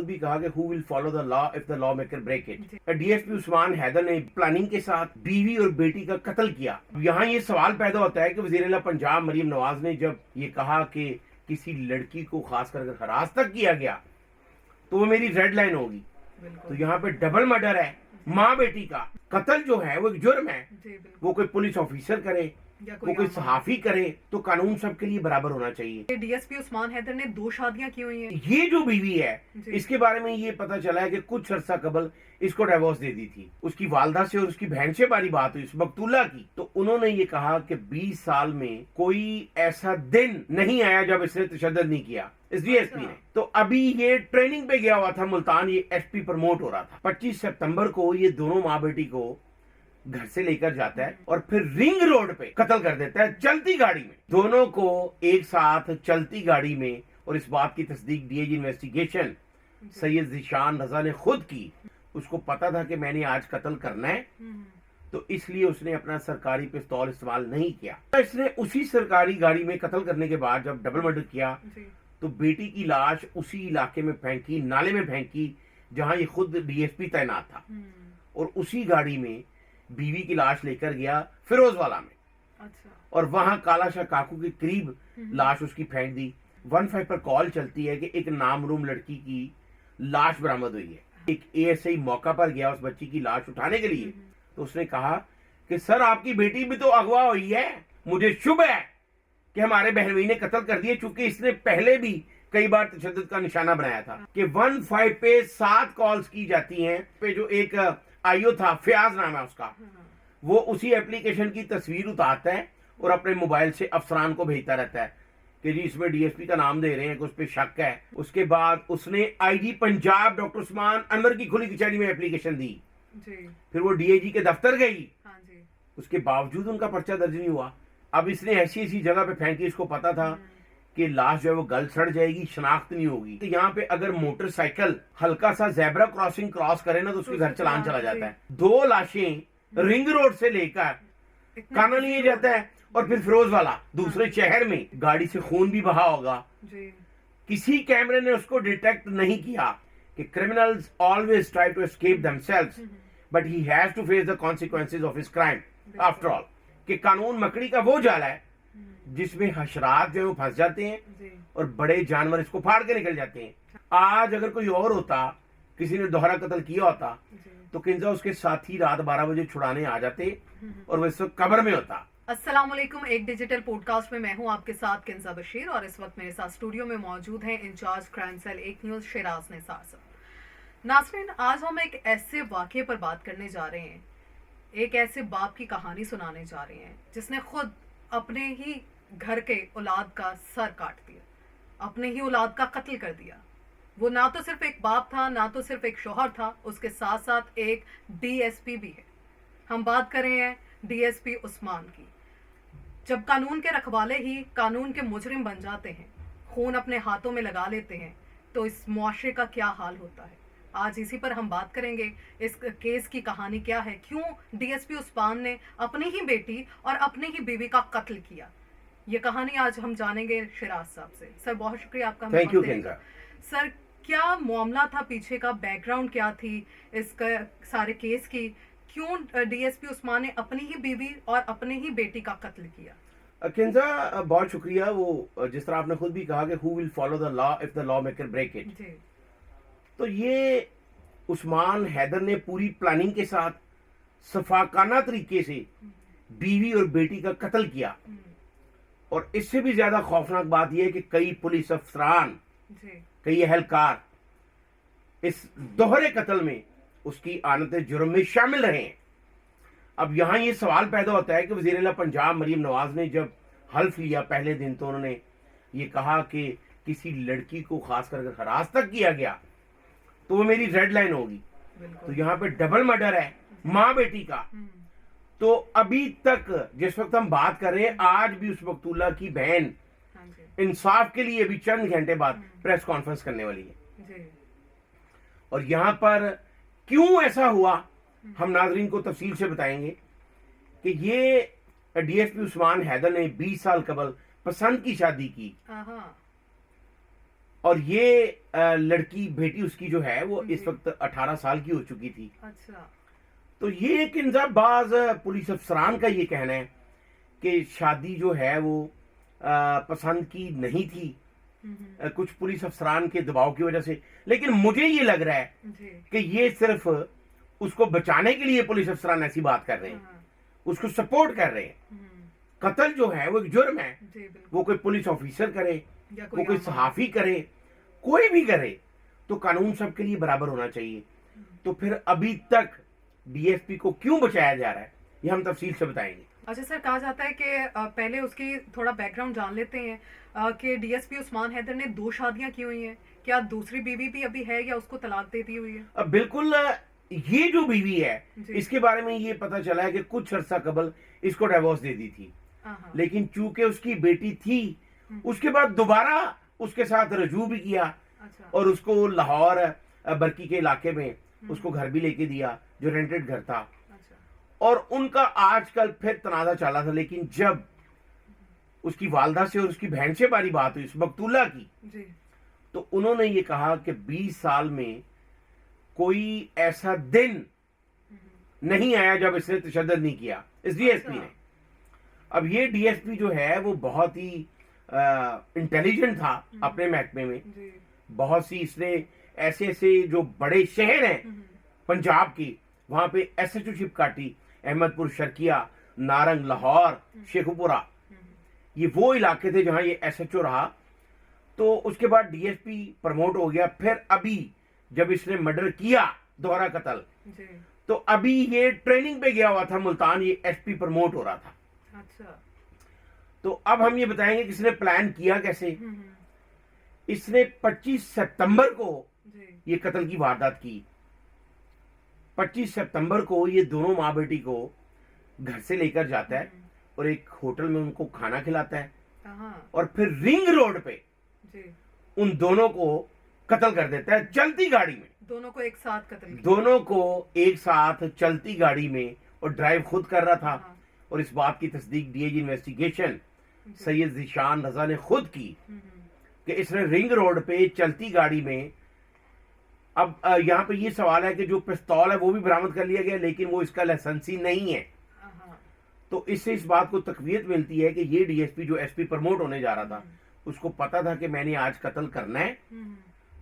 खुद भी कहा कि who will follow the law if the lawmaker break it। DSP Usman Haider ने प्लानिंग के साथ बीवी और बेटी का कत्ल किया। यहाँ ये सवाल पैदा होता है कि वज़ीर-ए-आला पंजाब मरियम नवाज ने जब ये कहा कि किसी लड़की को खासकर अगर हरास तक किया गया तो वो मेरी रेड लाइन होगी, तो यहाँ पे डबल मर्डर है, माँ बेटी का कत्ल जो है वो एक जुर्म है। वो कोई पुलिस ऑफिसर करे, वो कोई सहाफी करे, तो कानून सबके लिए बराबर होना चाहिए। डीएसपी उस्मान हैदर ने 2 शादियां की हुई हैं। ये जो बीवी है इसके बारे में ये पता चला है कि कुछ अर्सा कबल इसको डिवोर्स दे दी थी। उसकी वालदा से और उसकी बहन से बारी बात हुई, मकतूला की, तो उन्होंने ये कहा कि 20 साल में कोई ऐसा दिन नहीं आया जब इसने तशद्दुद नहीं किया इस डीएसपी ने। तो अभी ये ट्रेनिंग पे गया हुआ था मुल्तान, ये एसपी प्रमोट हो रहा था। 25 सितंबर को ये दोनों माँ बेटी को घर से लेकर जाता है और फिर रिंग रोड पे कत्ल कर देता है चलती गाड़ी में। दोनों को एक साथ चलती गाड़ी में, और इस बात की तस्दीक डीआईजी इन्वेस्टिगेशन सैयद ज़ीशान रजा ने खुद की। उसको पता था कि मैंने आज कत्ल करना है, तो इसलिए उसने अपना सरकारी पिस्तौल इस्तेमाल नहीं किया। इसने उसी सरकारी गाड़ी में कत्ल करने के बाद जब डबल मर्डर किया तो बेटी की लाश उसी इलाके में फेंकी, नाले में फेंकी जहां ये खुद डीएसपी तैनात था, और उसी गाड़ी में बीवी की लाश लेकर गया फिरोजवाला में। अच्छा। और वहां काला शाह काकू के करीब लाश उसकी फेंक दी। 15 पर कॉल चलती है कि एक नामरूम लड़की की लाश बरामद हुई है। एक एएसआई मौका पर गया उस बच्ची की लाश उठाने के लिए, तो उसने कहा कि सर आपकी बेटी भी तो अगवा हुई है, मुझे शुभ है कि हमारे बहनोई ने कत्ल कर दिया, चूंकि इसने पहले भी कई बार तशद्दुद का निशाना बनाया था। कि 15 पे 7 कॉल्स की जाती हैं। पे जो एक आईओ था, फयाज नाम है उसका, वो उसी एप्लीकेशन की तस्वीर उतारता है और अपने मोबाइल से अफसरान को भेजता रहता है कि जी इसमें डीएसपी का नाम दे रहे हैं कि उस पर शक है। उसके बाद उसने आईजी पंजाब डॉक्टर उस्मान अनवर की खुली कचहरी में एप्लीकेशन दी जी। फिर वो डीआईजी के दफ्तर गई। हाँ जी। उसके बावजूद उनका पर्चा दर्ज नहीं हुआ। अब इसने ऐसी जगह पे फेंकी, इसको पता था कि लाश जो है वो गल सड़ जाएगी, शनाख्त नहीं होगी। तो यहाँ पे अगर मोटरसाइकिल हल्का सा जेब्रा क्रॉसिंग क्रॉस करे ना तो उसके घर चलान चला जाता है। 2 लाशें रिंग रोड से लेकर काना लिए जाता है और फिर फिरोजवाला दूसरे शहर में गाड़ी से खून भी बहा होगा। किसी कैमरे ने उसको डिटेक्ट नहीं किया कि criminals always try to escape themselves but he has to face the consequences of his crime after all. कि कानून मकड़ी का वो जाला है जिसमें हशरात जो है वो फंस जाते हैं और बड़े जानवर इसको फाड़ के निकल जाते हैं। आज अगर कोई और होता, किसी ने दोहरा कत्ल किया होता, तो किंजा उसके साथी रात 12 बजे छुड़ाने आ जाते और वो इस वक्त कब्र में होता। अस्सलाम वालेकुम। एक डिजिटल पॉडकास्ट में मैं हूं आपके साथ किंजा बशीर, और इस वक्त मेरे साथ स्टूडियो में मौजूद हैं incharge crime cell 1 news Shiraz Nisar साहब। नाज़रीन, आज हम एक ऐसे वाक़े पर बात करने जा रहे हैं, एक ऐसे बाप की कहानी सुनाने जा रहे हैं जिसने खुद अपने ही घर के औलाद का सर काट दिया, अपने ही औलाद का कत्ल कर दिया। वो ना तो सिर्फ एक बाप था, ना तो सिर्फ एक शौहर था, उसके साथ साथ एक डीएसपी भी है। हम बात कर रहे हैं डीएसपी उस्मान की। जब कानून के रखवाले ही कानून के मुजरिम बन जाते हैं, खून अपने हाथों में लगा लेते हैं, तो इस मुआशरे का क्या हाल होता है। आज इसी पर हम बात करेंगे। इस केस की कहानी क्या है, क्यों डीएसपी उस्मान ने अपनी ही बेटी और अपनी ही बीवी का कत्ल किया, ये कहानी आज हम जानेंगे शिराज साहब से। सर बहुत शुक्रिया आपका। थैंक यू केंद्रा। सर क्या मामला था पीछे का, बैकग्राउंड क्या थी इस सारे केस की, क्यों डीएसपी उस्मान ने अपनी ही बीवी और अपनी ही बेटी का कत्ल किया? केंद्रा बहुत शुक्रिया। वो जिस तरह आपने खुद भी कहा कि who will follow the law if the lawmaker break it, तो ये उस्मान हैदर ने पूरी प्लानिंग के साथ सफाकाना तरीके से बीवी और बेटी का कत्ल किया। और इससे भी ज्यादा खौफनाक बात यह है कि कई पुलिस अफसरान, कई एहलकार इस दोहरे कत्ल में उसकी आनत जुर्म में शामिल रहे हैं। अब यहां ये सवाल पैदा होता है कि वज़ीर-ए-आला पंजाब मरियम नवाज ने जब हल्फ लिया पहले दिन, तो उन्होंने ये कहा कि किसी लड़की को खासकर अगर हरास तक किया गया तो वो मेरी रेड लाइन होगी। तो यहाँ पे डबल मर्डर है, माँ बेटी का। तो अभी तक जिस वक्त हम बात कर रहे हैं, आज भी उस मकतूला की बहन इंसाफ के लिए अभी चंद घंटे बाद प्रेस कॉन्फ्रेंस करने वाली है। और यहाँ पर क्यों ऐसा हुआ हम नाजरीन को तफसील से बताएंगे कि ये डीएसपी उस्मान हैदर ने 20 साल कबल पसंद की शादी की। और ये लड़की बेटी उसकी जो है वो इस जी। वक्त 18 साल की हो चुकी थी। अच्छा। तो ये एक इंतजाबाज पुलिस अफसरान का ये कहना है कि शादी जो है वो पसंद की नहीं थी, कुछ पुलिस अफसरान के दबाव की वजह से। लेकिन मुझे ये लग रहा है जी। कि ये सिर्फ उसको बचाने के लिए पुलिस अफसरान ऐसी बात कर रहे हैं, हाँ। उसको सपोर्ट कर रहे हैं। कत्ल जो है वो एक जुर्म है, जी बिल्कुल। वो कोई पुलिस ऑफिसर करे, या वो कोई आम सहाफी करे, कोई भी करे, तो कानून सबके लिए बराबर होना चाहिए। तो फिर अभी तक डीएसपी को क्यों बचाया जा रहा है, ये हम तफसील से बताएंगे। अच्छा सर, कहा जाता है कि पहले उसकी थोड़ा बैकग्राउंड जान लेते हैं कि डीएसपी उस्मान हैदर ने 2 शादियां की हुई हैं। क्या दूसरी बीवी भी अभी है या उसको तलाक दे दी हुई है? अब बिल्कुल ये जो बीवी है जी। इसके बारे में ये पता चला है कि कुछ अरसा कबल इसको डिवोर्स दे दी थी, हाँ। लेकिन चूंकि उसकी बेटी थी उसके बाद दोबारा उसके साथ रजू भी किया अच्छा। और उसको लाहौर बरकी के इलाके में उसको घर भी लेके दिया जो रेंटेड घर था। अच्छा। और उनका आजकल फिर तनाजा चला था, लेकिन जब उसकी वालदा से और उसकी बहन से बारी बात हुई मकतूला की, जी। तो उन्होंने ये कहा कि 20 साल में कोई ऐसा दिन नहीं आया जब इसने तशद्दुद नहीं किया, इस डीएसपी ने। अब ये डीएसपी जो है वो बहुत ही इंटेलिजेंट था अपने महकमे में। जी। बहुत सी इसने ऐसे ऐसे जो बड़े शहर हैं पंजाब की, वहां पे एसएचओशिप काटी, अहमदपुर, शर्किया, नारंग, लाहौर, शेखुपुरा, ये वो इलाके थे जहां ये एसएचओ रहा। तो उसके बाद डीएसपी प्रमोट हो गया। फिर अभी जब इसने मर्डर किया, दोहरा कत्ल, जी। तो अभी ये ट्रेनिंग पे गया हुआ था मुल्तान, ये एसपी प्रमोट हो रहा था। अच्छा। तो अब हम ये बताएंगे कि इसने प्लान किया कैसे। इसने 25 सितंबर को जी। ये कत्ल की वारदात की। 25 सितंबर को ये दोनों माँ बेटी को घर से लेकर जाता है और एक होटल में उनको खाना खिलाता है हाँ। और फिर रिंग रोड पे जी। उन दोनों को कत्ल कर देता है चलती गाड़ी में। दोनों को एक साथ कत्ल किया। दोनों को एक साथ चलती गाड़ी में, और ड्राइव खुद कर रहा था। हाँ। और इस बात की तस्दीक डीआईजी इन्वेस्टिगेशन जी। सैयद ज़ीशान रजा ने खुद की कि इसने रिंग रोड पे चलती गाड़ी में। अब यहाँ पे ये सवाल है कि जो पिस्तौल है वो भी बरामद कर लिया गया, लेकिन वो इसका लाइसेंसी नहीं है। हाँ। तो इससे इस बात को तकवीत मिलती है कि ये डीएसपी जो एसपी प्रमोट होने जा रहा था, उसको पता था कि मैंने आज कत्ल करना है,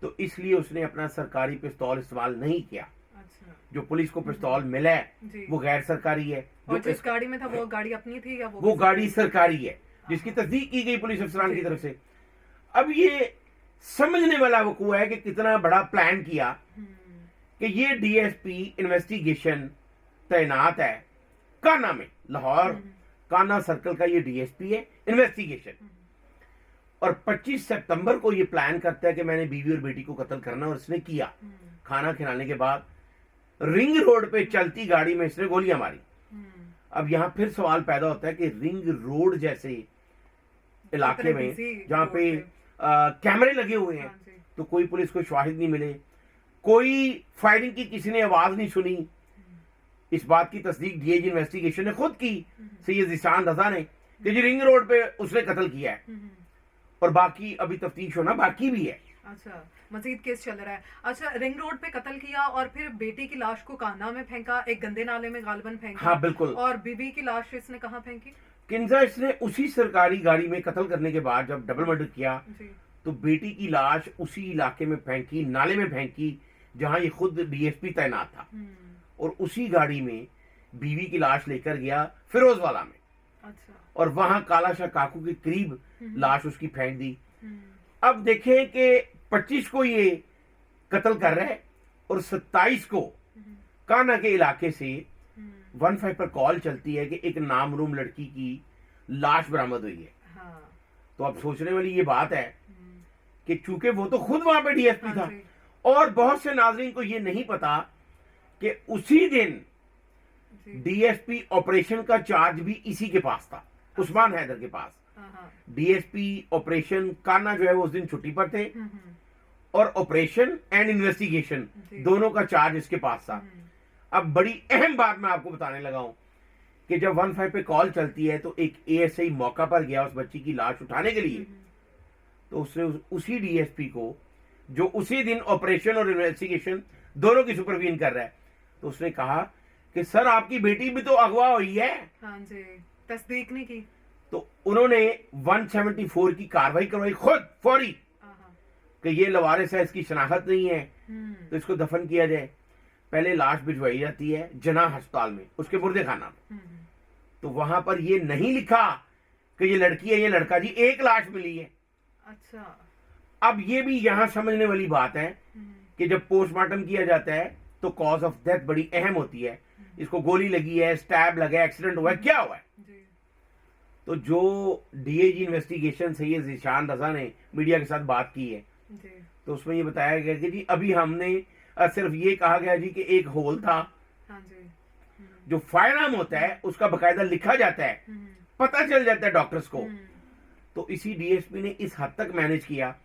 तो इसलिए उसने अपना सरकारी पिस्तौल इस्तेमाल नहीं किया। अच्छा। जो पुलिस को पिस्तौल मिला है जी। वो गैर सरकारी है। और जो जिस गाड़ी में था वो गाड़ी अपनी थी या वो गाड़ी सरकारी है, जिसकी तस्दीक की गई पुलिस अफसरान की तरफ से। अब ये समझने वाला वकूआ है कि कितना बड़ा प्लान किया कि ये डीएसपी इन्वेस्टिगेशन तैनात है काना में, लाहौर काना सर्कल का ये डीएसपी है इन्वेस्टिगेशन। और 25 सितंबर को ये प्लान करता है कि मैंने बीवी और बेटी को कत्ल करना, और इसने किया। खाना खिलाने के बाद रिंग रोड पे चलती गाड़ी में इसने गोलियां मारी। अब यहां फिर सवाल पैदा होता है कि रिंग रोड जैसे इलाके में जहां पे कैमरे लगे हुए हैं, तो कोई पुलिस को शवाहिद नहीं मिले, कोई फायरिंग की किसी ने आवाज नहीं सुनी। इस बात की तस्दीक डीआईजी इन्वेस्टिगेशन ने खुद की, सैयद ज़ीशान रजा ने, कि जी रिंग रोड पे उसने कत्ल किया है, और बाकी अभी तफ्तीश होना बाकी भी है। अच्छा, मजीद केस चल रहा है। अच्छा, रिंग रोड पे कत्ल किया और फिर बेटी की लाश को कान्हा में फेंका, एक गंदे नाले में गालिबन फेंका। हाँ बिल्कुल। और बीबी की लाश इसने कहाँ फेंकी? किंजा इसने उसी सरकारी गाड़ी में कत्ल करने के बाद जब डबल मर्डर किया, जी। तो बेटी की लाश उसी इलाके में फेंकी, नाले में फेंकी जहां ये खुद डीएसपी तैनात था, और उसी गाड़ी में बीवी की लाश लेकर गया फिरोजवाला में। अच्छा। और वहां कालाशाह काकू के करीब लाश उसकी फेंक दी। अब देखें कि 25 को ये कत्ल कर रहा है और 27 को काना के इलाके से 15 पर कॉल चलती है कि एक नामरूम लड़की की लाश बरामद हुई है। हाँ। तो अब सोचने वाली ये बात है कि चूंकि वो तो खुद वहां पे डीएसपी हाँ था, जी। और बहुत से नाजरीन को ये नहीं पता कि उसी दिन जी। डीएसपी ऑपरेशन का चार्ज भी इसी के पास था, उस्मान हैदर के पास। हाँ। डीएसपी ऑपरेशन काना जो है वो उस दिन छुट्टी पर थे, और ऑपरेशन एंड इन्वेस्टिगेशन जी। दोनों का चार्ज इसके पास था। अब बड़ी अहम बात मैं आपको बताने लगा हूं कि जब 15 पे कॉल चलती है तो एक एएसआई मौका पर गया उस बच्ची की लाश उठाने के लिए, तो उसने उसी डीएसपी को, जो उसी दिन ऑपरेशन और इन्वेस्टिगेशन दोनों की सुपरवीजन कर रहा है, तो उसने कहा कि सर आपकी बेटी भी तो अगवा हुई है। हाँ जी, तस्दीक नहीं की। तो उन्होंने 174 की कार्रवाई करवाई खुद फौरी आहा, कि ये लवारिस है, इसकी शनाख्त नहीं है, तो इसको दफन किया जाए। पहले लाश भिजवाई जाती है जनाह अस्पताल में, उसके मुर्दे खाना में। तो वहां पर ये नहीं लिखा कि ये लड़की है, ये लड़का जी, एक लाश मिली है। अच्छा। अब ये भी यहां समझने वाली बात है कि जब पोस्टमार्टम किया जाता है तो कॉज ऑफ डेथ बड़ी अहम होती है। इसको गोली लगी है, स्टैब लगा है, एक्सीडेंट हुआ है, क्या हुआ है। जी। तो जो डीएजी इन्वेस्टिगेशन से ये ज़ीशान रजा ने मीडिया के साथ बात की है, जी। तो उसमें ये बताया गया कि जी अभी हमने सिर्फ ये कहा गया जी कि एक होल था। हाँ जी। जो फायर आर्म होता है उसका बकायदा लिखा जाता है, पता चल जाता है डॉक्टर्स को। तो इसी डीएसपी ने इस हद तक मैनेज किया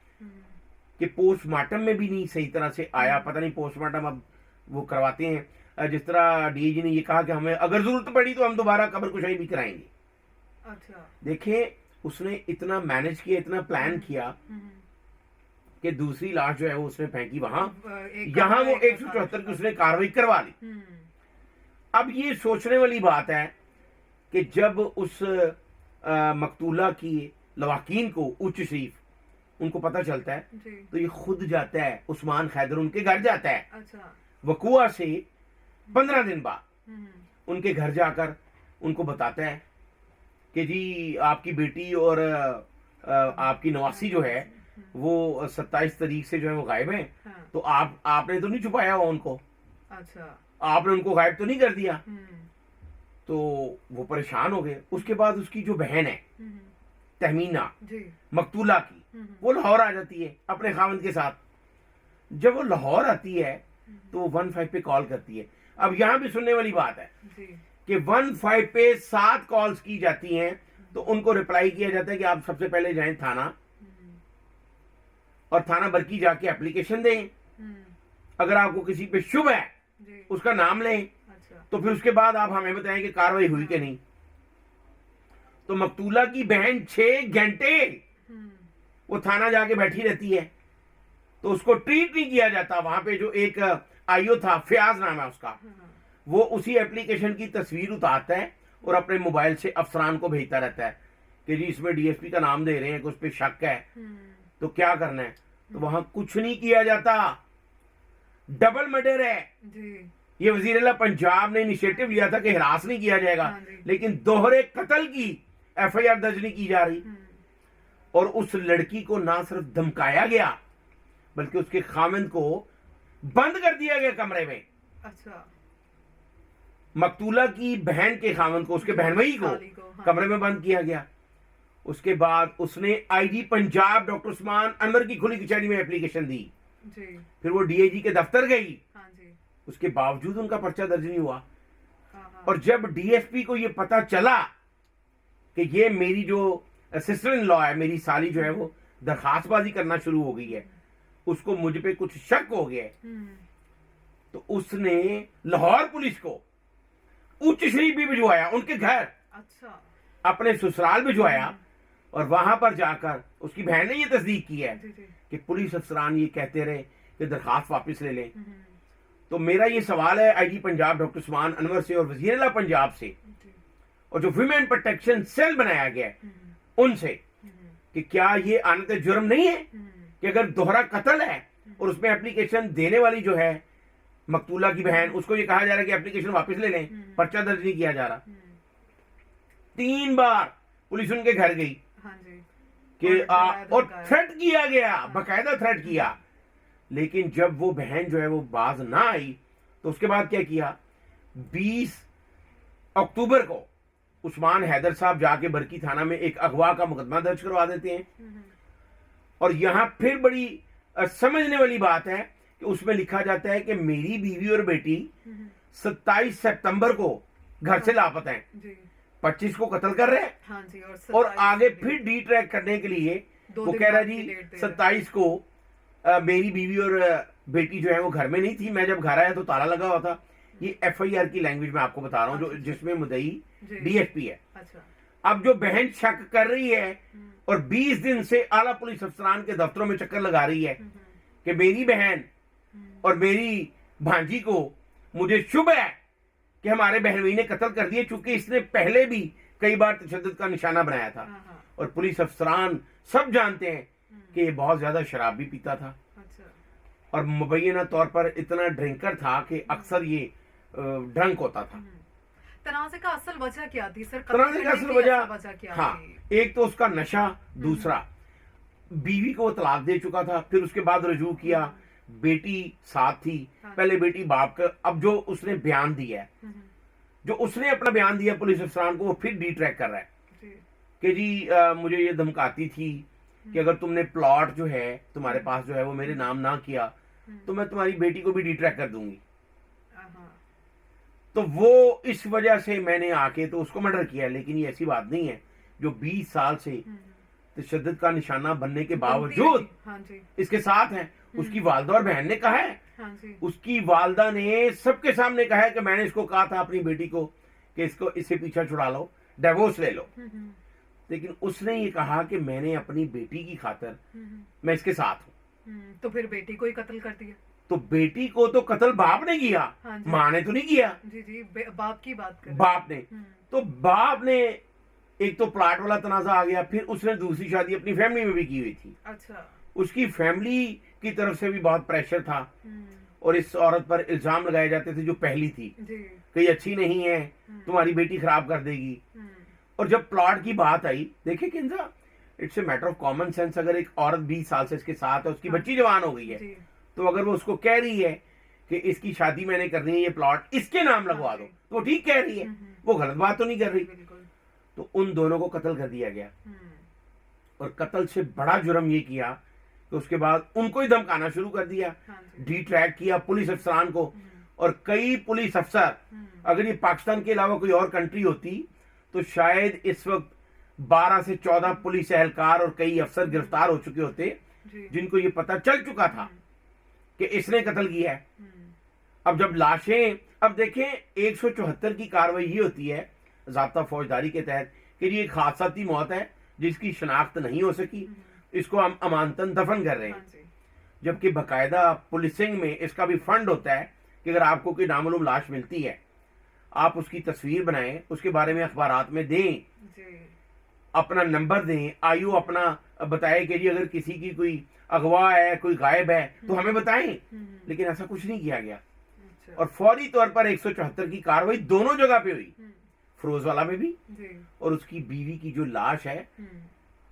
कि पोस्टमार्टम में भी नहीं सही तरह से आया। पता नहीं पोस्टमार्टम अब वो करवाते हैं, जिस तरह डीएजी ने ये कहा कि हमें अगर जरूरत पड़ी तो हम दोबारा कब्र कुशाई भी कराएंगे। अच्छा। देखिए उसने इतना मैनेज किया, इतना प्लान किया कि दूसरी लाश जो है वो उसने फेंकी वहां, यहाँ वो 174 की उसने कार्रवाई करवा ली। अब ये सोचने वाली बात है कि जब उस मकतूला की लवाकीन को, उच्च शरीफ, उनको पता चलता है जी। तो ये खुद जाता है, उस्मान हैदर उनके घर जाता है। अच्छा। वकुआ से 15 दिन बाद उनके घर जाकर उनको बताता है कि जी आपकी बेटी और आपकी नवासी जो है वो 27 तारीख से जो है वो गायब है। हाँ। तो आपने तो नहीं छुपाया हुआ उनको, अच्छा। आपने उनको गायब तो नहीं कर दिया। तो वो परेशान हो गए। उसके बाद उसकी जो बहन है तहमीना जी। मकतूला की, वो लाहौर आ जाती है अपने खावंद के साथ। जब वो लाहौर आती है तो वो 15 पे कॉल करती है। अब यहां भी सुनने वाली बात है जी। कि 15 पे 7 कॉल्स की जाती हैं, तो उनको रिप्लाई किया जाता है कि आप सबसे पहले जाएं थाना और थाना बरकी जाके एप्लीकेशन दें। अगर आपको किसी पे शुभ है जी। उसका नाम लें, अच्छा। तो फिर उसके बाद आप हमें बताएं कि कार्रवाई हुई कि नहीं। तो मकतूला की बहन 6 घंटे वो थाना जाके बैठी रहती है, तो उसको ट्रीट नहीं किया जाता। वहां पे जो एक आईओ था, फयाज नाम है उसका, वो उसी एप्लीकेशन की तस्वीर उतारता है और अपने मोबाइल से अफसरान को भेजता रहता है कि जी इसमें डीएसपी का नाम दे रहे हैं कि उस पर शक है, तो क्या करना है। तो वहां कुछ नहीं किया जाता। डबल मर्डर है जी। ये। वजीर पंजाब ने इनिशिएटिव लिया था कि हिरास नहीं किया जाएगा, हाँ जी। लेकिन दोहरे कत्ल की एफआईआर दर्ज नहीं की जा रही। और उस लड़की को ना सिर्फ धमकाया गया बल्कि उसके खामिंद को बंद कर दिया गया कमरे में। अच्छा। मकतूला की बहन के खामिंद को, उसके बहनवई को हाँ। कमरे में बंद किया गया। उसके बाद उसने आईजी पंजाब डॉक्टर उस्मान अनवर की खुली कचहरी में एप्लीकेशन दी। जी। फिर वो डीआईजी के दफ्तर गई, हाँ जी। उसके बावजूद उनका पर्चा दर्ज नहीं हुआ। हाँ। और जब डीएसपी को ये पता चला कि ये मेरी जो सिस्टर इन लॉ है, मेरी साली जो है वो दरखास्तबाजी करना शुरू हो गई है, उसको मुझ पे कुछ शक हो गया है, तो उसने लाहौर पुलिस को उच्च शरीफ भी भिजवाया उनके घर। अच्छा। अपने ससुराल भिजवाया और वहां पर जाकर उसकी बहन ने ये तस्दीक की है जी। जी। कि पुलिस अफसरान ये कहते रहे कि दरखास्त वापस ले लें। तो मेरा ये सवाल है आईजी पंजाब डॉक्टर उस्मान अनवर से और वजीर आला पंजाब से जी। और जो विमेन प्रोटेक्शन सेल बनाया गया है उनसे कि क्या ये आनत जुर्म नहीं है कि अगर दोहरा कत्ल है और उसमें एप्लीकेशन देने वाली जो है मकतूला की बहन, उसको ये कहा जा रहा है कि एप्लीकेशन वापस ले लें, पर्चा दर्ज नहीं किया जा रहा। 3 बार पुलिस उनके घर गई हाँ जी। कि और धमकाया। थ्रेट किया गया, बकायदा थ्रेट किया। लेकिन जब वो बहन जो है वो बाज ना आई तो उसके बाद क्या किया, 20 अक्टूबर को उस्मान हैदर साहब जाके बरकी थाना में एक अगवा का मुकदमा दर्ज करवा देते हैं। और यहां फिर बड़ी समझने वाली बात है कि उसमें लिखा जाता है कि मेरी बीवी और बेटी 27 सितंबर को घर से लापता है, जी। 25 को कत्ल कर रहे हैं। हाँ जी। और और 27 आगे के फिर लिए डी ट्रैक करने के लिए 2 वो दिन कह रहा बाद जी की डेट दे रहे हैं। 27 को मेरी बीवी और बेटी जो है वो घर में नहीं थी, मैं जब घर आया तो ताला लगा हुआ था। ये एफआईआर की लैंग्वेज में आपको बता रहा हूँ, जो अच्छा। जिसमें मुद्दई जी। डीएसपी है। अच्छा। अब जो बहन शक कर रही है और 20 दिन से आला पुलिस अफसरान के दफ्तरों में चक्कर लगा रही है कि मेरी बहन और मेरी भांजी को मुझे शुभ है कि हमारे बहनोई ने कत्ल कर दिया, चूंकि इसने पहले भी कई बार तशद्दुद का निशाना बनाया था। और पुलिस अफसरान सब जानते हैं कि ये बहुत ज्यादा शराब भी पीता था और मुबैना तौर पर इतना ड्रिंकर था कि अक्सर ये ड्रंक होता था। तनाज़े का असल वजह क्या थी सर? तनाज़े का असल वजह क्या हाँ, थी? एक तो उसका नशा, दूसरा बीवी को वो तलाक दे चुका था, फिर उसके बाद रजू किया, बेटी साथ थी, पहले बेटी बाप का। अब जो उसने बयान दिया है, जो उसने अपना बयान दिया पुलिस अफसरान को, वो फिर डिट्रैक कर रहा है कि जी मुझे ये धमकाती थी कि अगर तुमने प्लॉट जो है तुम्हारे पास जो है वो मेरे नाम ना किया तो मैं तुम्हारी बेटी को भी डिट्रैक कर दूंगी। तो वो इस वजह से मैंने आके तो उसको मर्डर किया। लेकिन ये ऐसी बात नहीं है, जो 20 साल से तशद्दुद का निशाना बनने के बावजूद इसके साथ है। उसकी वालदा और बहन ने कहा है, उसकी वालदा ने सबके सामने कहा है कि मैंने इसको कहा था अपनी बेटी को कि इससे पीछा छुड़ा लो, डिवोर्स ले लो। लेकिन उसने ये कहा कि मैंने अपनी बेटी की खातिर मैं इसके साथ हूँ। तो फिर बेटी को ही कत्ल कर दिया। तो बेटी को तो कत्ल बाप ने किया, माँ ने तो नहीं किया। जी बाप की बात कर बाप ने। तो बाप ने एक तो प्लाट वाला तनाजा आ गया, फिर उसने दूसरी शादी अपनी फैमिली में भी की हुई थी। अच्छा। उसकी फैमिली की तरफ से भी बहुत प्रेशर था और इस औरत पर इल्जाम लगाए जाते थे जो पहली थी कि ये अच्छी नहीं है, तुम्हारी बेटी खराब कर देगी। और जब प्लॉट की बात आई, देखिए Kinza, it's a matter of common sense. अगर एक औरत 20 साल से इसके साथ है, उसकी बच्ची जवान हो गई है, तो अगर वो उसको कह रही है कि इसकी शादी मैंने करनी है, ये प्लॉट इसके नाम लगवा दो, तो वो ठीक कह रही है, वो गलत बात तो नहीं कर रही। तो उन दोनों को कत्ल कर दिया गया। और कत्ल से बड़ा जुर्म ये किया कि उसके बाद उनको ही धमकाना शुरू कर दिया, डिट्रैक किया पुलिस अफसरान को। और कई पुलिस अफसर, अगर ये पाकिस्तान के अलावा कोई और कंट्री होती तो शायद इस वक्त 12 से 14 पुलिस एहलकार और कई अफसर गिरफ्तार हो चुके होते, जिनको ये पता चल चुका था कि इसने कत्ल किया है। अब जब लाशें, अब देखें 174 की कार्रवाई ये होती है ज़ाब्ता फौजदारी के तहत कि ये एक हादसाती मौत है जिसकी शनाख्त नहीं हो सकी, इसको हम अमानतन दफन कर रहे हैं। जबकि बाकायदा पुलिसिंग में इसका भी फंड होता है कि अगर आपको कोई नामालूम लाश मिलती है, आप उसकी तस्वीर बनाएं, उसके बारे में अखबारात में दें, अपना नंबर दें, आयु अपना बताए कि जी अगर किसी की कोई अगवा है, कोई गायब है तो हमें बताएं। लेकिन ऐसा कुछ नहीं किया गया। और फौरी तौर पर 174 की कार्रवाई दोनों जगह पे हुई, फिरोज वाला में भी, और उसकी बीवी की जो लाश है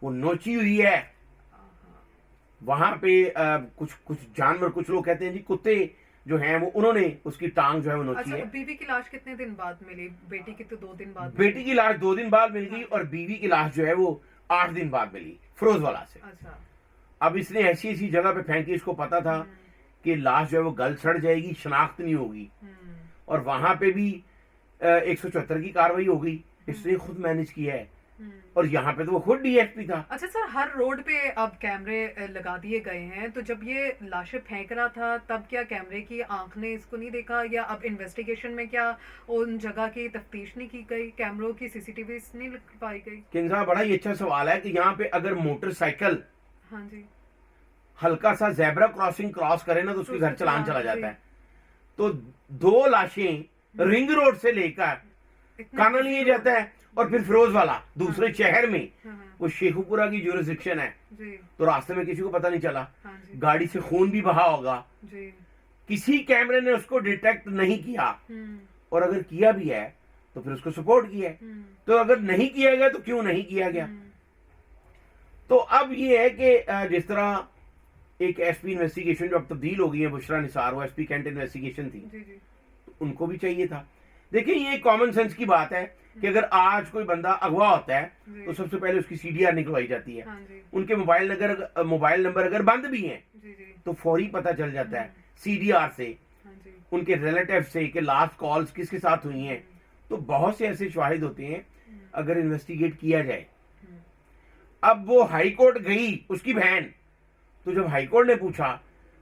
वो नोची हुई है वहां पे। कुछ जानवर, कुछ लोग कहते हैं जी कुत्ते जो हैं वो, उन्होंने उसकी टांग जो है वो नोची है। बीवी की लाश कितने दिन बाद मिली? बेटी की तो 2 दिन बाद। बेटी की लाश 2 दिन बाद मिल गई और बीवी की लाश जो है वो 8 दिन बाद मिली फिरोज वाला से। अच्छा। अब इसने ऐसी ऐसी जगह पे फेंकी, इसको पता था कि लाश जो है वो गल सड़ जाएगी, शनाख्त नहीं होगी। और वहां पे भी 174 की कार्रवाई हो गई, इसने खुद मैनेज किया है। और यहाँ पे तो वो खुद डीएसपी था। अच्छा सर, हर रोड पे अब कैमरे लगा दिए गए हैं, तो जब ये लाशें फेंक रहा था तब क्या कैमरे की आंख ने इसको नहीं देखा, या अब इन्वेस्टिगेशन में क्या उन जगह की तफ्तीश नहीं की गई, कैमरों की सीसीटीवी नहीं लग पाई गई? किंजा, बड़ा ही अच्छा सवाल है कि यहाँ पे अगर मोटरसाइकिल हाँ जी हल्का सा जेब्रा क्रॉसिंग क्रॉस करे ना तो उसके घर चलान चला जाता है। तो 2 लाशें रिंग रोड से लेकर काना लिए जाता है और फिर फिरोज वाला दूसरे शहर में, वो शेखुपुरा की ज्यूरिसडिक्शन है, तो रास्ते में किसी को पता नहीं चला। गाड़ी से खून भी बहा होगा, किसी कैमरे ने उसको डिटेक्ट नहीं किया। और अगर किया भी है तो फिर उसको सपोर्ट किया है। तो अगर नहीं किया गया तो क्यों नहीं किया गया? तो अब ये है कि जिस तरह एक एसपी इन्वेस्टिगेशन जो अब तब्दील हो गई है, बुशरा निसार, वो एसपी कैंट इन्वेस्टिगेशन थी, तो उनको भी चाहिए था। देखिए ये कॉमन सेंस की बात है कि अगर आज कोई बंदा अगवा होता है तो सबसे पहले उसकी सीडीआर निकलवाई जाती है। उनके मोबाइल नंबर अगर बंद भी हैं तो फौरी पता चल जाता है सीडीआर से, उनके रिलेटिव से कि लास्ट कॉल्स किसके साथ हुई हैं। तो बहुत से ऐसे शवाहिद होते हैं अगर इन्वेस्टिगेट किया जाए। अब वो हाई कोर्ट गई उसकी बहन, तो जब हाई कोर्ट ने पूछा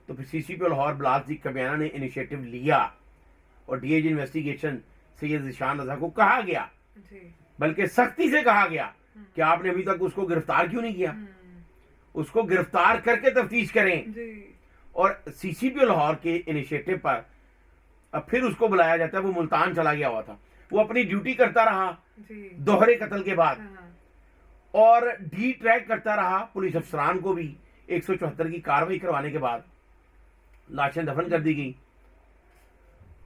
तो फिर सीसीपी लाहौर बिलाल कबियाना ने इनिशिएटिव लिया और डीएजी इन्वेस्टिगेशन सैयद ज़ीशान रज़ा को कहा गया बल्कि सख्ती से कहा गया कि आपने अभी तक उसको गिरफ्तार क्यों नहीं किया, उसको गिरफ्तार करके तफ्तीश करें। जी और सीसीपी लाहौर के इनिशिएटिव पर अब फिर उसको बुलाया जाता है। वो मुल्तान चला गया हुआ था, वो अपनी ड्यूटी करता रहा जी दोहरे कत्ल के बाद, हाँ, और डी ट्रैक करता रहा पुलिस अफसरान को भी। 174 की कार्रवाई करवाने के बाद लाशें दफन कर दी गई।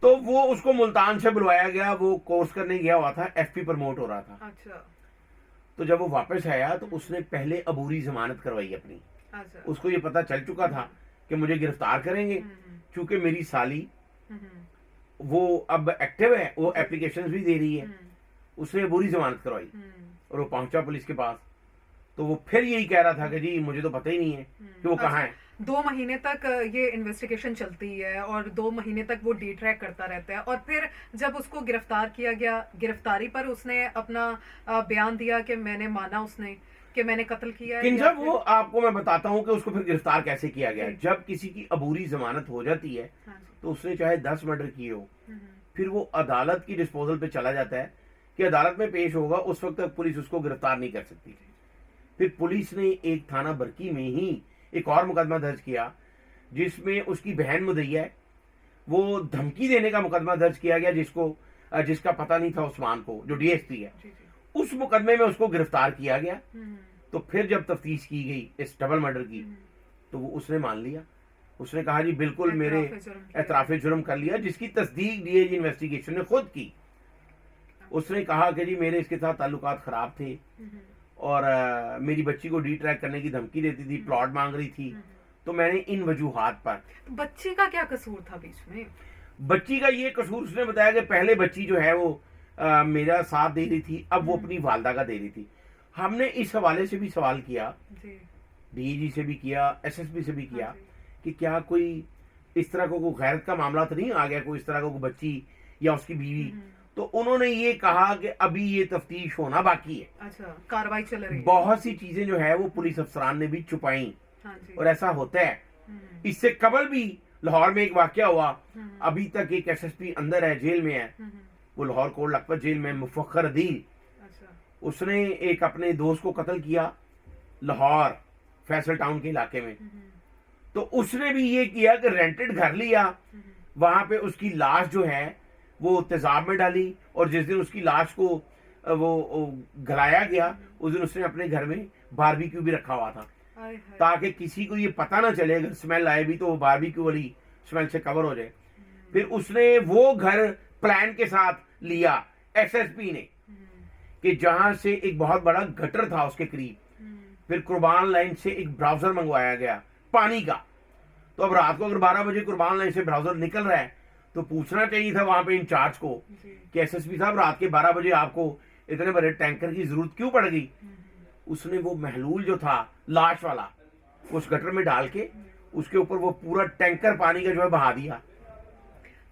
तो वो उसको मुल्तान से बुलवाया गया, वो कोर्स करने गया हुआ था, एफपी प्रमोट हो रहा था। अच्छा तो जब वो वापस आया तो उसने पहले अबूरी जमानत करवाई अपनी। अच्छा उसको ये पता चल चुका था कि मुझे गिरफ्तार करेंगे, क्योंकि मेरी साली वो अब एक्टिव है, वो एप्लीकेशंस भी दे रही है। उसने अबूरी जमानत करवाई और वो पहुंचा पुलिस के पास, तो वो फिर यही कह रहा था कि जी मुझे तो पता ही नहीं है कि वो कहाँ है। 2 महीने तक ये इन्वेस्टिगेशन चलती है और 2 महीने तक वो डी ट्रैक करता रहता है, और फिर जब उसको गिरफ्तार किया गया, गिरफ्तारी पर उसने अपना बयान दिया कि मैंने माना उसने कि मैंने कत्ल किया है। किंजा, या वो आपको मैं बताता हूँ कि उसको फिर गिरफ्तार कैसे किया गया। जी। जब किसी की अबूरी जमानत हो जाती है हाँ जी, तो उसने चाहे 10 मर्डर किए हो, हम्म, फिर वो अदालत की डिस्पोजल पे चला जाता है कि अदालत में पेश होगा, उस वक्त तक पुलिस उसको गिरफ्तार नहीं कर सकती। फिर पुलिस ने एक थाना बरकी में ही एक और मुकदमा दर्ज किया जिसमें उसकी बहन मुदैया है, वो धमकी देने का मुकदमा दर्ज किया गया, जिसका पता नहीं था उस्मान को, जो डीएसपी है। जी जी उस मुकदमे में उसको गिरफ्तार किया गया। हम्म, तो फिर जब तफ्तीश की गई इस डबल मर्डर की, तो वो उसने मान लिया। उसने कहा जी बिल्कुल मेरे एतराफ़-ए-जुर्म किया। एतराफ़ जुर्म कर लिया, जिसकी तस्दीक डीएजी इन्वेस्टिगेशन ने खुद की। उसने कहा कि जी मेरे इसके साथ ताल्लुकात खराब थे हम्म, और मेरी बच्ची को डी ट्रैक करने की धमकी देती थी, प्लॉट मांग रही थी। तो मैंने इन वजूहात पर, तो बच्ची का क्या कसूर था बीच में? बच्ची का ये कसूर उसने बताया कि पहले बच्ची जो है वो मेरा साथ दे रही थी, अब वो अपनी वालदा का दे रही थी। हमने इस हवाले से भी सवाल किया, जी डीजी से भी किया, एसएसपी से भी किया, हाँ जी, कि क्या कोई इस तरह को कोई गैरत का मामला तो नहीं आ गया, कोई इस तरह का कोई बच्ची या उसकी बीवी। तो उन्होंने ये कहा कि अभी ये तफ्तीश होना बाकी है। अच्छा, कार्रवाई चल रही है। बहुत सी चीजें जो है वो पुलिस अफसरान ने भी छुपाई, हाँ जी, और ऐसा होता है। इससे कबल भी लाहौर में एक वाकया हुआ, अभी तक एक एसएसपी अंदर है, जेल में है, वो लाहौर कोट लखपत जेल में, मुफक्खर अदील। अच्छा, उसने एक अपने दोस्त को कत्ल किया लाहौर फैसल टाउन के इलाके में। तो उसने भी ये किया कि रेंटेड घर लिया, वहां पे उसकी लाश जो है वो तेजाब में डाली, और जिस दिन उसकी लाश को वो गलाया गया, उस दिन उसने अपने घर में बारबेक्यू भी रखा हुआ था, आय हाय, ताकि किसी को ये पता ना चले, अगर स्मेल आए भी तो वो बारबेक्यू वाली स्मेल से कवर हो जाए। फिर उसने वो घर प्लान के साथ लिया एसएसपी ने, कि जहां से एक बहुत बड़ा गटर था उसके करीब। फिर कुर्बान लाइन से एक ब्राउजर मंगवाया गया पानी का। तो अब रात को अगर 12 बजे कुर्बान लाइन से ब्राउजर निकल रहा है तो पूछना चाहिए था वहां पे इंचार्ज को जी, कि एसएसपी साहब रात के 12 बजे आपको इतने बड़े टैंकर की जरूरत क्यों पड़ गई। उसने वो महलूल जो था लाश वाला उस गटर में डाल के उसके ऊपर वो पूरा टैंकर पानी का जो है बहा दिया।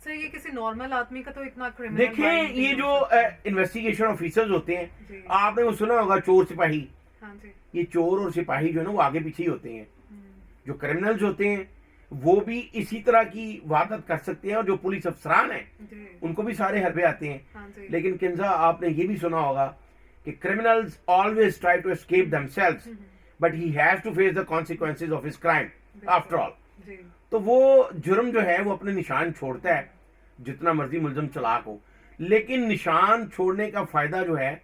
सर ये किसी नॉर्मल आदमी का तो इतना क्रिमिनल देखिए माइंड नहीं ये हो जो सकता। इन्वेस्टिगेशन ऑफिसर्स होते हैं, जी, आपने वो सुना होगा चोर सिपाही। हाँ जी, ये चोर और सिपाही जो है ना वो आगे पीछे ही होते हैं। हम्म, जो क्रिमिनल्स होते हैं वो भी इसी तरह की वारदात कर सकते हैं, और जो पुलिस अफसरान हैं जी, उनको भी सारे हरबे आते हैं। हाँ जी, लेकिन किंजा आपने ये भी सुना होगा कि criminals always try to escape themselves, but he has to face the consequences of his crime after all. जी, तो वो जुर्म जो है वो अपने निशान छोड़ता है, जितना मर्जी मुलजम चालाक हो, लेकिन निशान छोड़ने का फायदा जो है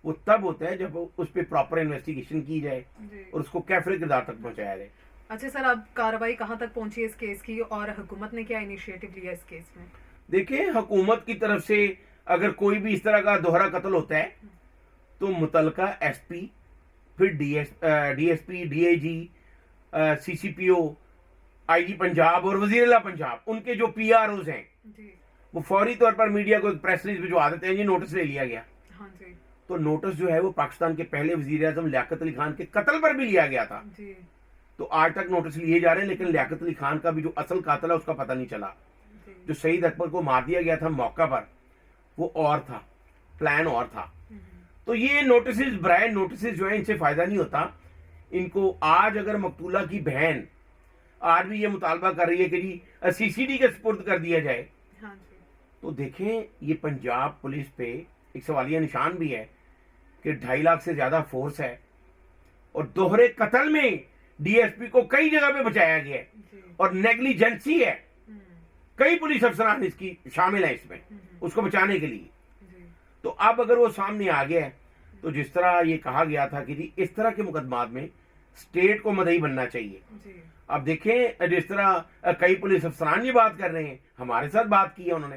वो तब होता है जब उस पर प्रॉपर इन्वेस्टिगेशन की जाए जी। और उसको कैफरे किरदार तक पहुंचाया जाए। अच्छा सर, अब कार्रवाई कहाँ तक पहुंची है इस केस की, और हुकूमत ने क्या इनिशिएटिव लिया इस केस में? देखिए हुकूमत की तरफ से अगर कोई भी इस तरह का दोहरा कत्ल होता है तो मुतलका एसपी, फिर DSP, DIG, CCPO, IG Punjab और वजीर आला पंजाब, उनके जो पीआरओज हैं जी, वो फौरी तौर पर मीडिया को एक प्रेस रिलीज भिजवा देते हैं, ये नोटिस ले लिया गया। हाँ जी, तो नोटिस जो है वो पाकिस्तान के पहले वजीर आजम लियाकत अली खान के कत्ल पर भी लिया गया था। जी, तो आज तक नोटिस लिए जा रहे हैं, लेकिन लियाकत अली खान का भी जो असल कातिल है उसका पता नहीं चला। जी, जो शहीद अकबर को मार दिया गया था मौका पर, वो और था, प्लान और था। तो ये नोटिस, ब्रांड नोटिस जो है इनसे फायदा नहीं होता इनको। आज अगर मकतूला की बहन आज भी ये मुतालबा कर रही है कि जी सीसीडी के सुपुर्द कर दिया जाए, हाँ जी, तो देखें ये पंजाब पुलिस पे एक सवालिया निशान भी है कि 2.5 लाख से ज्यादा फोर्स है और दोहरे कत्ल में डीएसपी को कई जगह पे बचाया गया है जी और नेग्लिजेंसी है, कई पुलिस अफसरान इसकी शामिल है इसमें उसको बचाने के लिए। जी तो अब अगर वो सामने आ गया है तो जिस तरह ये कहा गया था कि जी इस तरह के मुकदमात में स्टेट को मदई बनना चाहिए। जी अब देखें जिस तरह कई पुलिस अफसरान ये बात कर रहे हैं, हमारे साथ बात की है उन्होंने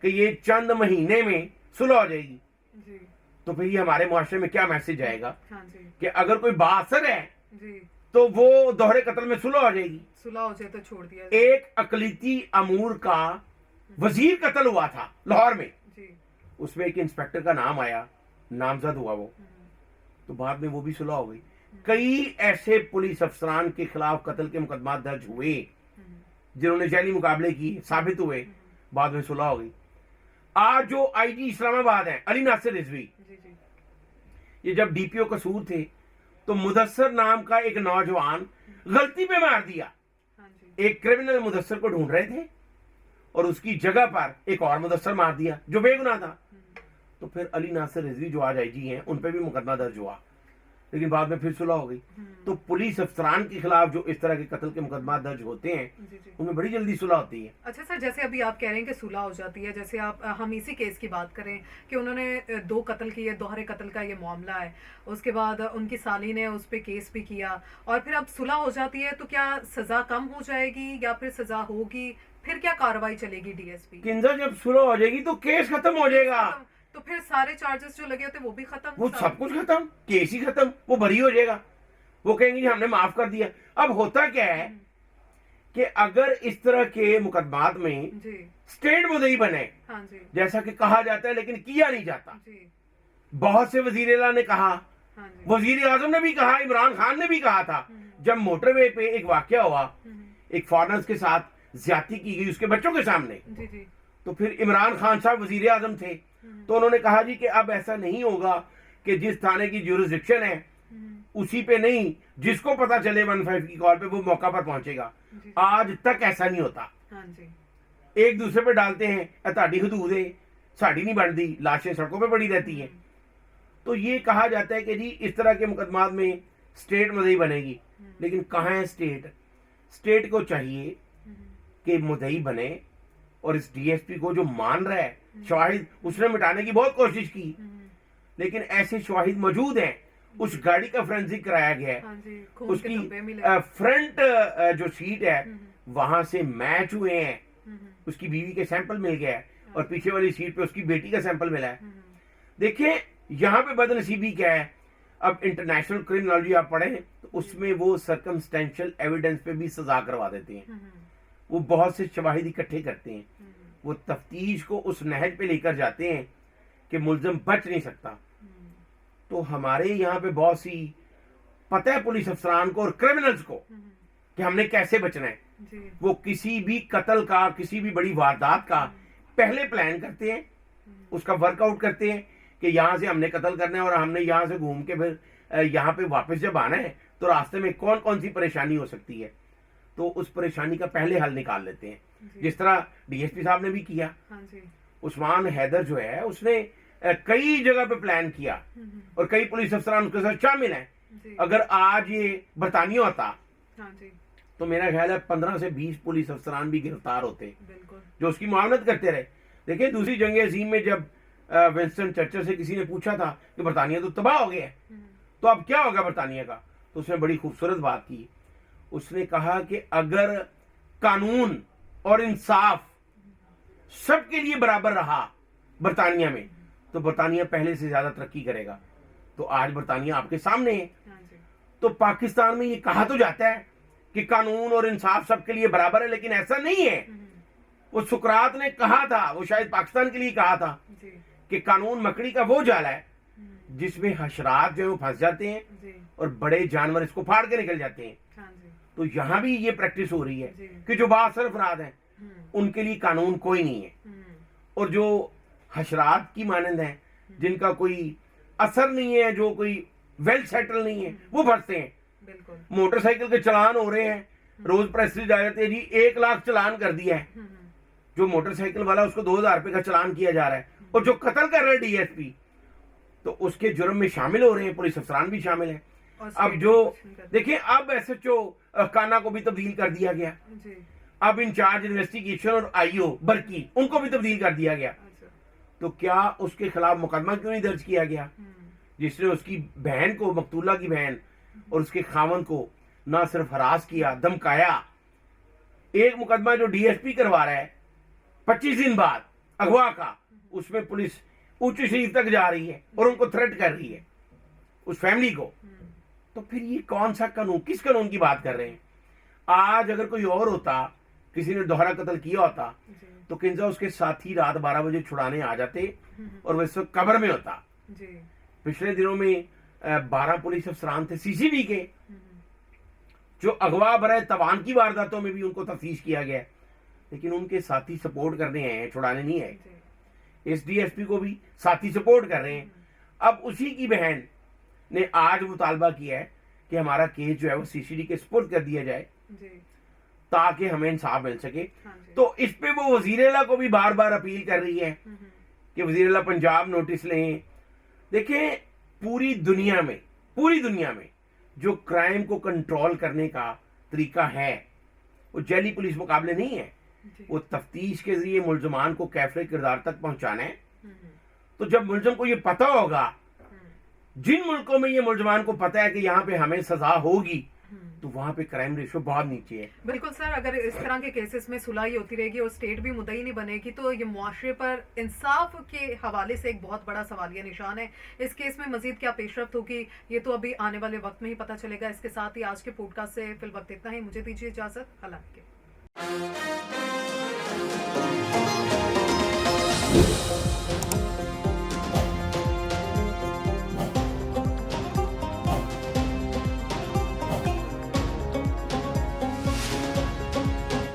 कि ये चंद महीने में सुलह हो जाएगी, जी तो फिर ये हमारे मुआशरे में क्या मैसेज आएगा हाँ जी कि अगर कोई बासर है जी तो वो दोहरे कत्ल में सुलह हो जाएगी। सुलह हो जाए तो छोड़ दिया जाए। एक अकलीती अमूर का वजीर कत्ल हुआ था लाहौर में, जी उसमें एक इंस्पेक्टर का नाम आया, नामजद हुआ वो, तो बाद में वो भी सुलह हो गई। कई ऐसे पुलिस अफसरान के खिलाफ कत्ल के मुकदमा दर्ज हुए जिन्होंने जैली मुकाबले किए, साबित हुए, बाद में सुलह हो गई। आज जो आईजी इस्लामाबाद है अली नासिर रिजवी, जी जी ये जब डीपीओ कसूर थे तो मुदस्सर नाम का एक नौजवान गलती पे मार दिया। हाँ जी एक क्रिमिनल मुदस्सर को ढूंढ रहे थे और उसकी जगह पर एक और मुदस्सर मार दिया जो बेगुनाह था। तो फिर अली नासिर रिजवी जो आज आईजी हैं उन पे भी मुकदमा दर्ज हुआ, लेकिन बाद में फिर सुलह हो गई। तो पुलिस अफसरान के खिलाफ जो इस तरह के कत्ल के मुकदमा दर्ज होते हैं जी जी उनमें बड़ी जल्दी सुलह होती है। अच्छा सर, जैसे अभी आप कह रहे हैं कि सुलह हो जाती है, जैसे आप हम इसी केस की बात करें कि उन्होंने 2 कत्ल किए, दोहरे कत्ल का ये मामला है, उसके बाद उनकी साली ने उस पर केस भी किया और फिर अब सुलह हो जाती है, तो क्या सजा कम हो जाएगी या फिर सजा होगी? फिर क्या कार्रवाई चलेगी डीएसपी? किंजा जब सुलह हो जाएगी तो केस खत्म हो जाएगा, तो फिर सारे चार्जेस जो लगे होते वो भी खत्म, वो सब कुछ खत्म, केस ही खत्म, वो बरी हो जाएगा, वो कहेंगे जी हमने माफ कर दिया। अब होता क्या है कि अगर इस तरह के मुकदमात में जी स्टेट मुद्दई बने, हाँ जी जैसा कि कहा जाता है लेकिन किया नहीं जाता, जी बहुत से वजीर ने कहा, हाँ जी वजीर आजम ने भी कहा, इमरान खान ने भी कहा था, जब मोटरवे पे एक वाकया हुआ, एक फॉरेनर्स के साथ ज्यादती की गई उसके बच्चों के सामने, जी जी तो फिर इमरान खान साहब वजीर आजम थे, तो उन्होंने कहा जी कि अब ऐसा नहीं होगा कि जिस थाने की ज्यूरिसडिक्शन है उसी पे नहीं, जिसको पता चले 15 की कॉल पे वो मौका पर पहुंचेगा। जी। आज तक ऐसा नहीं होता, हाँ जी एक दूसरे पे डालते हैं ताड़ी हदूद है, साड़ी नहीं बनती, लाशें सड़कों पे पड़ी रहती हैं। तो ये कहा जाता है कि जी इस तरह के मुकदमात में स्टेट मुद्दई बनेगी, लेकिन कहाँ है स्टेट? स्टेट को चाहिए कि मुद्दई बने और इस डीएसपी को जो मान रहा है शवाहिद, उसने मिटाने की बहुत कोशिश की, लेकिन ऐसे शवाहिद मौजूद हैं। उस गाड़ी का फोरेंसिक कराया गया है, हाँ जी, खून के उसकी धब्बे मिले। फ्रंट जो सीट है वहां से मैच हुए हैं, उसकी बीवी के सैंपल मिल गया है और पीछे वाली सीट पे उसकी बेटी का सैंपल मिला है। देखिए यहाँ पे बदनसीबी क्या है, अब इंटरनेशनल क्रिमिनोलॉजी आप पढ़े तो उसमें वो सर्कमस्टेंशियल एविडेंस पे भी सजा करवा देते हैं, वो बहुत से शवाहिद इकट्ठे करते हैं, वो तफ्तीश को उस नहज पे लेकर जाते हैं कि मुल्जिम बच नहीं सकता। तो हमारे यहाँ पे बहुत सी पता है पुलिस अफसरान को और क्रिमिनल्स को कि हमने कैसे बचना है। जी वो किसी भी कत्ल का, किसी भी बड़ी वारदात का पहले प्लान करते हैं, उसका वर्कआउट करते हैं कि यहाँ से हमने कत्ल करना है और हमने यहाँ से घूम के फिर यहाँ पे वापस जब आना है तो रास्ते में कौन कौन सी परेशानी हो सकती है, तो उस परेशानी का पहले हल निकाल लेते हैं, जिस तरह डीएसपी साहब ने भी किया। हाँ जी उस्मान हैदर जो है उसने कई जगह पे प्लान किया और कई पुलिस अफसरान उसके साथ शामिल हैं। जी अगर आज ये बरतानिया होता हाँ जी तो मेरा ख्याल है 15 से 20 पुलिस अफसरान भी गिरफ्तार होते बिल्कुल जो उसकी मामलत करते रहे। देखिए दूसरी जंग अजीम में जब विंस्टन चर्चिल से किसी ने पूछा था कि बरतानिया तो तबाह हो गया है, तो अब क्या होगा बरतानिया का, तो उसने बड़ी खूबसूरत बात की। उसने कहा कि अगर कानून और इंसाफ सबके लिए बराबर रहा बरतानिया में तो बरतानिया पहले से ज्यादा तरक्की करेगा। तो आज बरतानिया आपके सामने है। हाँ जी तो पाकिस्तान में ये कहा तो जाता है कि कानून और इंसाफ सबके लिए बराबर है, लेकिन ऐसा नहीं है। वो सुकरात ने कहा था, वो शायद पाकिस्तान के लिए कहा था जी कि कानून मकड़ी का वो जाला है जिसमें हशरात जो है वो फंस जाते हैं जी और बड़े जानवर इसको फाड़ के निकल जाते हैं। हाँ जी तो यहाँ भी ये प्रैक्टिस हो रही है जी। कि जो बासर अफराद हैं उनके लिए कानून कोई नहीं है, और जो हशरात की मानंद हैं जिनका कोई असर नहीं है, जो कोई वेल सेटल नहीं है, वो फंसते हैं। बिल्कुल मोटरसाइकिल के चलान हो रहे हैं, रोज प्रेस आ जाते हैं जी 1 लाख चलान कर दिया है, जो मोटरसाइकिल वाला उसको 2000 रुपए का चलान किया जा रहा है, और जो कत्ल कर रहा है डीएसपी तो उसके जुर्म में शामिल हो रहे हैं, पुलिस अफसरान भी शामिल हैं। और अब state जो investigation करते देखिए, अब एसएचओ काना को भी तब्दील कर दिया गया, हैं। जी। अब इंचार्ज इन्वेस्टिगेशन और आईओ बर्की उनको भी तब्दील कर दिया गया। अच्छा। तो क्या उसके खिलाफ मुकदमा क्यों नहीं दर्ज किया गया, जिसने उसकी बहन को, मकतूला की बहन और उसके खावन को ना सिर्फ हरास किया, धमकाया। एक मुकदमा जो डीएसपी करवा रहा है 25 दिन बाद अगवा का, उसमें पुलिस उच्च शरीफ तक जा रही है और उनको थ्रेट कर रही है, उस फैमिली को। तो फिर ये कौन सा कानून, किस कानून की बात कर रहे हैं? आज अगर कोई और होता, किसी ने दोहरा कत्ल किया होता, जी। तो किंजा उसके साथी रात 12 बजे छुड़ाने आ जाते और वैसे कब्र में होता। जी। पिछले दिनों में 12 पुलिस अफसरान थे सीसीबी के, जो अगवा बराए तवान की वारदातों में भी उनको तफ्तीश किया गया, लेकिन उनके साथी सपोर्ट करने आए हैं, छुड़ाने नहीं आए। जी। इस डीएसपी को भी साथी सपोर्ट कर रहे हैं। अब उसी की बहन ने आज मुतालबा किया है कि हमारा केस जो है वो सीसीडी के सपोर्ट कर दिया जाए, जी। ताकि हमें इंसाफ मिल सके। हाँ जी। तो इस पे वो वजीर-ए-आला को भी बार बार अपील कर रही है कि वजीर-ए-आला पंजाब नोटिस लें। देखें, पूरी दुनिया में जो क्राइम को कंट्रोल करने का तरीका है वो जैली पुलिस मुकाबले नहीं है, जी। वो तफ्तीश के जरिए मुल्जमान को कैफरे किरदार तक पहुंचाना है। हम्म। तो जब मुल्जम को ये पता होगा, जिन मुल्कों में ये मुल्जमान को पता है कि यहाँ पे हमें सजा होगी, तो वहां पे क्राइम रेशो बहुत नीचे है। बिल्कुल सर, अगर इस तरह के केसेस में सुलह होती रहेगी और स्टेट भी मुद्दई नहीं बनेगी, तो ये मुआशरे पर इंसाफ के हवाले से एक बहुत बड़ा सवालिया निशान है। इस केस में मजीद क्या पेशरफ्त होगी, ये तो अभी आने वाले वक्त में ही पता चलेगा। इसके साथ ही आज के पॉडकास्ट से फिल वक्त इतना ही। मुझे दीजिए इजाजत। अल्लाह हाफ़िज़।